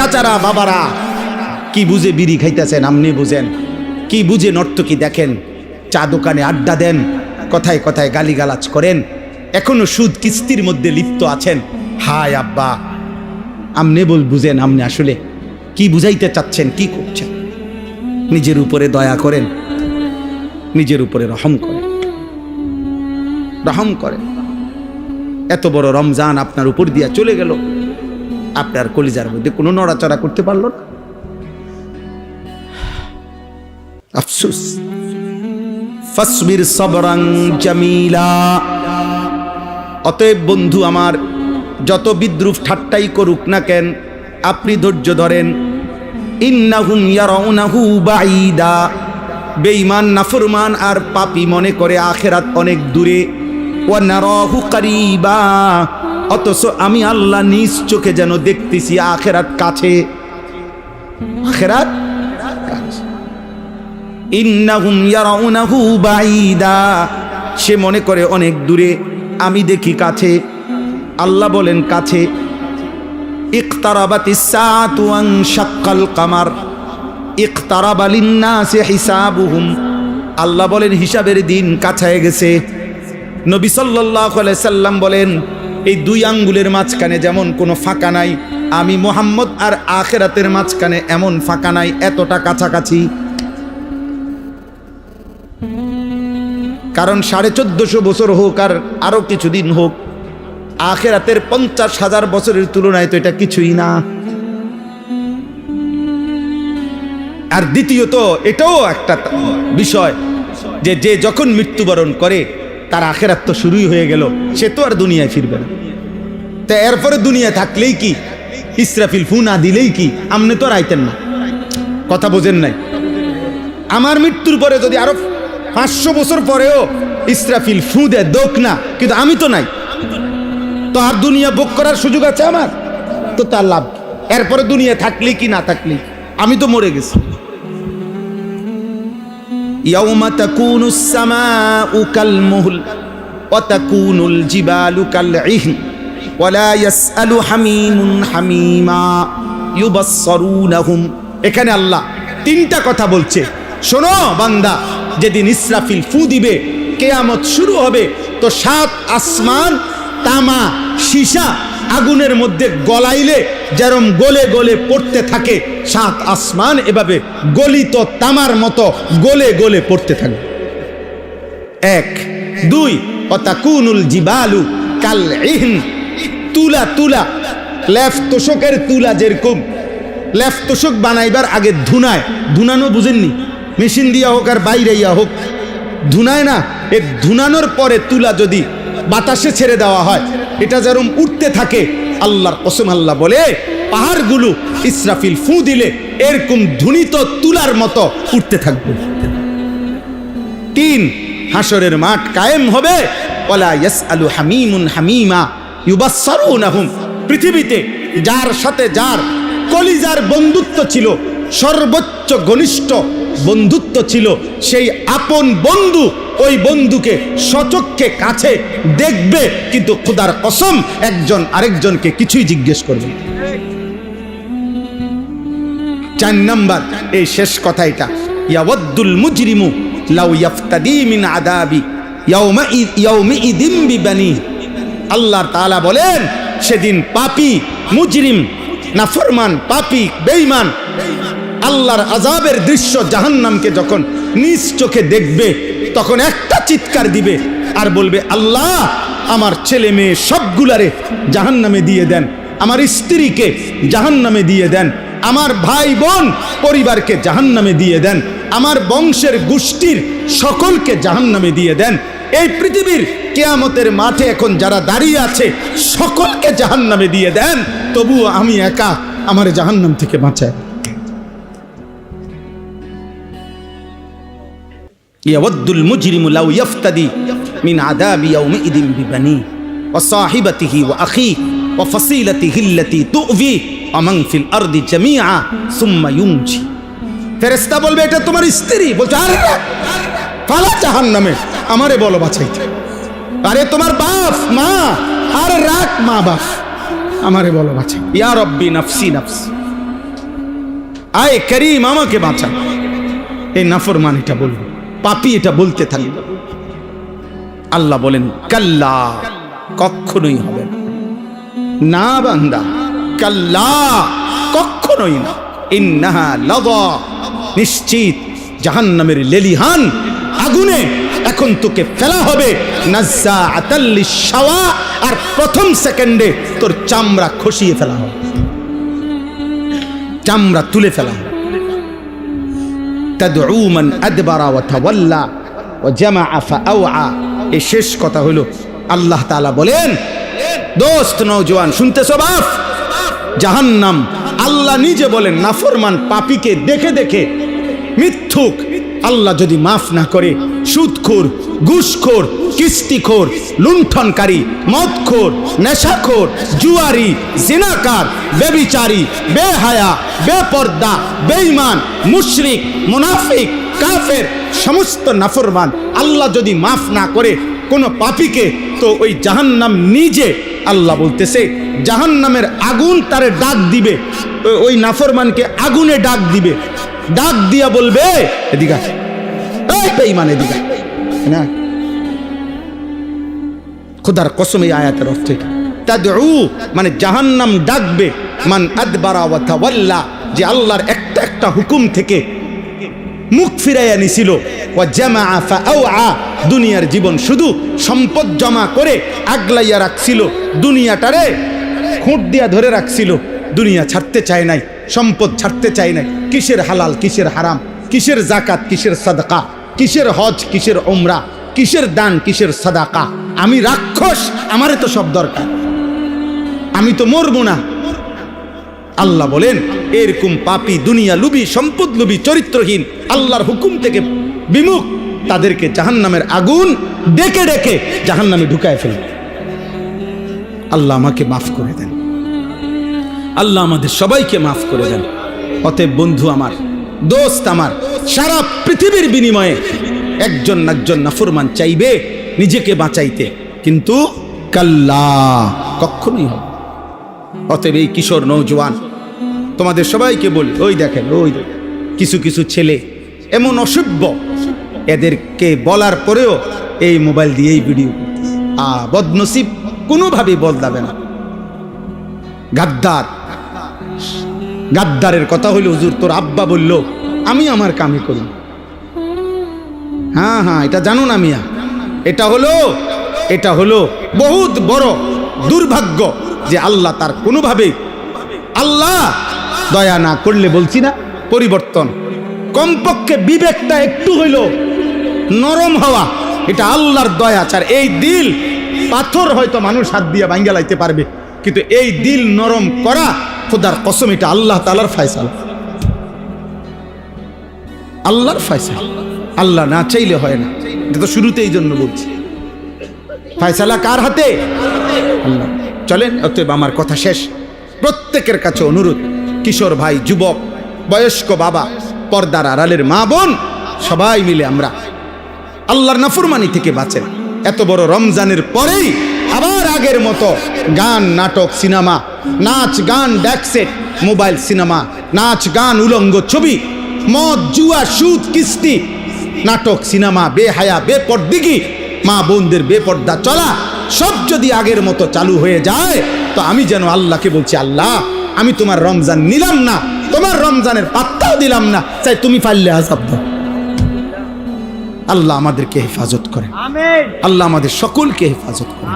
চাচারা বাবারা, কি বুঝে বিড়ি খাইতেছেন আপনি বুঝেন, কি বুঝে নর্তকী দেখেন, চা দোকানে আড্ডা দেন, কথায় কথায় গালিগালাজ করেন, এখনো সুদ কিস্তির মধ্যে লিপ্ত আছেন। হায় আব্বা, আপনি বুঝেন আপনি আসলে কি বুঝাইতে চাচ্ছেন, কি করছেন। নিজের উপরে দয়া করেন, নিজের উপরে রহম করেন, রহম করেন। এত বড় রমজান আপনার উপর দিয়া চলে গেল, আপনার কলিজার মধ্যে কোনো নড়াচড়া করতে পারল না। আফসোস। ফাসবির সবরান জামিলা। অতএব বন্ধু আমার, যত বিদ্রুপ ঠাট্টাই করুক না কেন, আপনি ধৈর্য ধরেন। ইন্নাহুম ইয়ারাউনাহু বাঈদা। বেঈমান, নাফরমান আর পাপী মনে করে আখিরাত অনেক দূরে। ওয়া নারাহু কারীবা। অথচ আমি আল্লাহ নিজ চোখে যেন দেখতেছি আখিরাত কাছে, আখিরাত কাছে। ইন্নাহুম ইয়ারাউনাহু বাঈদা। সে মনে করে অনেক দূরে, আমি দেখি কাছে। আল্লাহ বলেন কাছে। ইকতারাবাতিস সাআতু ওয়ান শাক্কাল কামার ইকতারাবা লিন্নাসি হিসাবুহুম। আল্লাহ বলেন হিসাবের দিন কাছে গেছে। নবী সাল্লাল্লাহু আলাইহি সাল্লাম বলেন, এই দুই আঙ্গুলের মাঝখানে যেমন কোনো ফাঁকা নাই, আমি মুহাম্মদ আর আখিরাতের মাঝখানে এমন ফাঁকা নাই, এতটা কাছাকাছি। কারণ 1450 বছর হোক আর আরো কিছুদিন হোক, আখিরাতের 50,000 বছরের তুলনায় তো এটা কিছুই না। আর দ্বিতীয়ত এটাও একটা বিষয় যে যে যখন মৃত্যুবরণ করে তার আখিরাত তো শুরুই হয়ে গেল, সে তো আর দুনিয়ায় ফিরবে না। তা এরপরে দুনিয়া থাকলেই কি, ইসরাফিল ফু না দিলেই কি, আপনি তো আর আইতেন না। কথা বোঝেন নাই? আমার মৃত্যুর পরে যদি আরো 500 বছর পরেও ইসরাফিল ফু দেয় দোক না, কিন্তু আমি তো নাই, তো আর দুনিয়া ভোগ করার সুযোগ আছে আমার? তো তার লাভ। এরপরে দুনিয়া থাকলেই কি না থাকলেই, আমি তো মরে গেছি। ইয়াউমা তাকুনুস সামাউ কাল মুহল ওয়া তাকুনুল জিবালু কাল ইহন ওয়া লা ইয়াসআলু হামিমুন হামিমা ইউবাসসারুনাহুম। এখানে আল্লাহ তিনটা কথা বলছে। শোনো বান্দা, যেদিন ইসরাফিল ফু দিবে, কিয়ামত শুরু হবে, তো 7 আসমান তামা সীসা আগুনের মধ্যে গলাইলে যেরম গলে গলে পড়তে থাকে, 7 আসমান এভাবে গলিত তামার মতো গলে গলে পড়তে থাকবে। 1 2 ওয়াতাকুনুল জিবালু কাল ইহন। তুলা তুলা, লেফ তোষকের তুলা যেরকম লেফ তোষক বানাইবার আগে ধুনায়, ধুনানো বুঝেননি? মেশিন দিয়া হোক আর বাইরে ইয়া হোক, ধুনায় না? এই ধুনানোর পরে তুলা যদি বাতাসে ছেড়ে দেওয়া হয়, এটা যেরকম উঠতে থাকে, আল্লাহর কসম আল্লাহ বলে পাহাড়গুলো ইসরাফিল ফু দিলে এরকম ধুনিত তুলার মতো উঠতে থাকবে। 3 হাসরের মাঠ কায়েম হবে। ওয়ালা ইয়াসআলু হামিমুন হামিমা ইউবাসসারুনাহুম। পৃথিবীতে যার সাথে যার কলিজার বন্ধুত্ব ছিল, সর্বোচ্চ ঘনিষ্ঠ বন্ধুত্ব ছিল, সেই আপন বন্ধু ওই বন্ধুকে সচক্ষে কাছে দেখবে, কিন্তু খোদার কসম একজন আরেকজনকে কিছুই জিজ্ঞেস করবে। 4 নাম্বার এই শেষ কথা, এটা ইয়াওয়াদ্দুল মুজরিমু লাউ ইয়াফতাদি মিন আযাবি ইয়াউমিইদিন বিবানি। আল্লাহ তাআলা বলেন, সেদিন পাপী, মুজরিম, নাফরমান, পাপী, বেঈমান আল্লাহর আযাবের দৃশ্য জাহান্নামকে যখন নিজ চোখে দেখবে, তখন একটা চিৎকার দিবে আর বলবে, আল্লাহ আমার ছেলে মেয়ে সবগুলারে জাহান্নামে দিয়ে দেন, আমার স্ত্রীকে জাহান্নামে দিয়ে দেন, আমার ভাই বোন পরিবারকে জাহান্নামে দিয়ে দেন, আমার বংশের গোষ্ঠীর সকলকে জাহান্নামে দিয়ে দেন। এই পৃথিবীর কিয়ামতের মাঠে এখন যারা দাঁড়িয়ে আছে সকলকে জাহান্নামে দিয়ে দেন, তবুও আমি একা, আমার জাহান্নাম থেকে বাঁচায়। ইয়াওয়াদ্দুল মুজরিমু লাউ ইয়াফতাদি মিন আযাবি ইয়াউমিইদিন বিবানি ওয়া সাহিবাতিহি ওয়া আখিহি ওয়া ফাসিলাতিহি আল্লাতী তু'ভি ওয়া মান ফিল আরদি জামিআ সুম্মা ইউনজি। ফেরেশতা বলবে, এটা তোমার স্ত্রী। বলছে, আরে ফালা জাহান্নামে, আমারে বলো বাঁচাইতে। আরে তোমার বাপ মা, আর রাখ মা বাপ, আমারে বলো বাঁচাই। ইয়া রব্বি নাফসি নাফসি। আয় করিম আমাকে বাঁচা, এই নাফরমান এটা বলবে, পাপী এটা বলতে থাকবে। আল্লাহ বলেন কাল্লা, কখনোই হবে না, না বান্দা, কাল্লা, কখনোই না। ইন্নাহা লাযা, নিশ্চিত জাহান্নামের লেলিহান আগুনে এখন তোকে ফেলা হবে। নাজ্জাআতাল লিশ-শাওয়া, আর প্রথম সেকেন্ডে তোর চামড়া খসিয়ে ফেলা হবে, চামড়া তুলে ফেলা হবে। তাদউ মান আদবারা ওয়া তাওয়াল্লা ওয়া জামাআ ফাআওয়া। এই শেষ কথা হলো আল্লাহ তাআলা বলেন, দোস্ত নওজোয়ান শুনতেছো বাপ, জাহান্নাম আল্লাহ নিজে বলেন নাফরমান পাপীকে দেখে দেখে, মিথ্যুক আল্লাহ যদি মাফ না করে, সুদখোর, ঘুষখোর, কিস্তিখোর, লুণ্ঠনকারী, মদখোর, নেশাখোর, জুয়ারি, জিনাকার, বেবিচারী, বেহায়া, বেপর্দা, বেঈমান, মুশরিক, মুনাফিক, কাফের, সমস্ত নাফরমান আল্লাহ যদি মাফ না করে কোন পাপীকে, তো ওই জাহান্নাম নিজে, আল্লাহ বলতেছে জাহান্নামের আগুন তারে ডাক দিবে, ওই নাফরমানকে আগুনে ডাক দিবে, ডাক দিয়া বলবে এদিকে এই বেঈমান এদিকে না। খোদার কসম এই আয়াতের অর্থ এটা। তাদউ মানে জাহান্নাম ডাকবে, মান আদবারা ওয়া তাওয়াল্লা, যে আল্লাহর একটা একটা হুকুম থেকে মুখ ফিরাইয়া নিছিল, ওয়া জামাআ ফাআওয়া, দুনিয়ার জীবন শুধু সম্পদ জমা করে আগলাইয়া রাখছিল, দুনিয়াটারে খুঁট দিয়া ধরে রাখছিল, দুনিয়া ছাড়তে চায় নাই, সম্পদ ছাড়তে চায় নাই। কিসের হালাল কিসের হারাম, কিসের যাকাত কিসের সাদকা, কিসের হজ কিসের উমরা, কিসের দান কিসের সাদাকা। আমি রাক্ষস, আমারে তো সব দরকার, আমি তো মরবো না। আল্লাহ বলেন এরকম পাপী, দুনিয়া লুবি, সম্পদ লুবি, চরিত্রহীন, আল্লাহর হুকুম থেকে বিমুখ, তাদেরকে জাহান্নামের আগুন ডেকে ডেকে জাহান্নামে ঢুকায় ফেলবে। আল্লাহ আমাকে মাফ করে দেন, আল্লাহ আমাদের সবাইকে মাফ করে দেন। অতএব বন্ধু আমার, দোস্ত আমার, সারা পৃথিবীর বিনিময়ে একজন না একজন নাফরমান চাইবে নিজেকে বাঁচাইতে, কিন্তু কাল্লা, কখনোই হবে। অতএব এই কিশোর নওজোয়ান তোমাদের সবাইকে বলি, ওই দেখেন ওই কিছু কিছু ছেলে এমন অসভ্য, এদেরকে বলার পরেও এই মোবাইল দিয়েই ভিডিও করতেছে। বদনসিব, কোনোভাবেই বদলাবে না। গাদ্দার, গাদ্দারের কথা হইল হুজুর তোর আব্বা বলল আমি আমার কামে করি। হ্যাঁ হ্যাঁ, এটা জানো না মিয়া, এটা হলো বহুত বড় দুর্ভাগ্য যে আল্লাহ তার কোনোভাবেই, আল্লাহ দয়া না করলে, বলছি না পরিবর্তন, কমপক্ষে বিবেকটা একটু হইল নরম হওয়া, এটা আল্লাহর দয়া। চার এই দিল, পাথর হয়তো মানুষ হাত দিয়ে ভাঙ্গা লাইতে পারবে, কিন্তু এই দিল নরম করা, খোদার কসম এটা আল্লাহ তাআলার ফয়সালা, আল্লাহর ফয়সালা। আল্লাহ না চাইলে হয় না, এটা তো শুরুতে এই জন্য বলছি, ফয়সালা কার হাতে? আল্লাহ। চলেন, অতএব আমার কথা শেষ। প্রত্যেকের কাছে অনুরোধ, কিশোর ভাই, যুবক, বয়স্ক বাবা, পর্দার আড়ালের মা বোন, সবাই মিলে আমরা আল্লাহর নাফরমানি থেকে বাঁচেন। এত বড় রমজানের পরেই আবার আগের মতো গান, নাটক, সিনেমা, নাচ গান, ড্যাকসেট, মোবাইল সিনেমা, নাচ গান, উলঙ্গ ছবি, মদ, জুয়া, সুদ, কিস্তি, নাটক, সিনেমা, বেহায়া, বেপরদিগি, মা বোনদের বেপর্দা চলা, সব যদি আগের মতো চালু হয়ে যায়, তো আমি যেন আল্লাহকে বলছি, আল্লাহ আমি তোমার রমজান নিলাম না, তোমার রমজানের পাত্তাও দিলাম না, চাই তুমি পারলে আযাব দাও। আল্লাহ আমাদেরকে হেফাজত করে, আল্লাহ আমাদের সকলকে হেফাজত করে।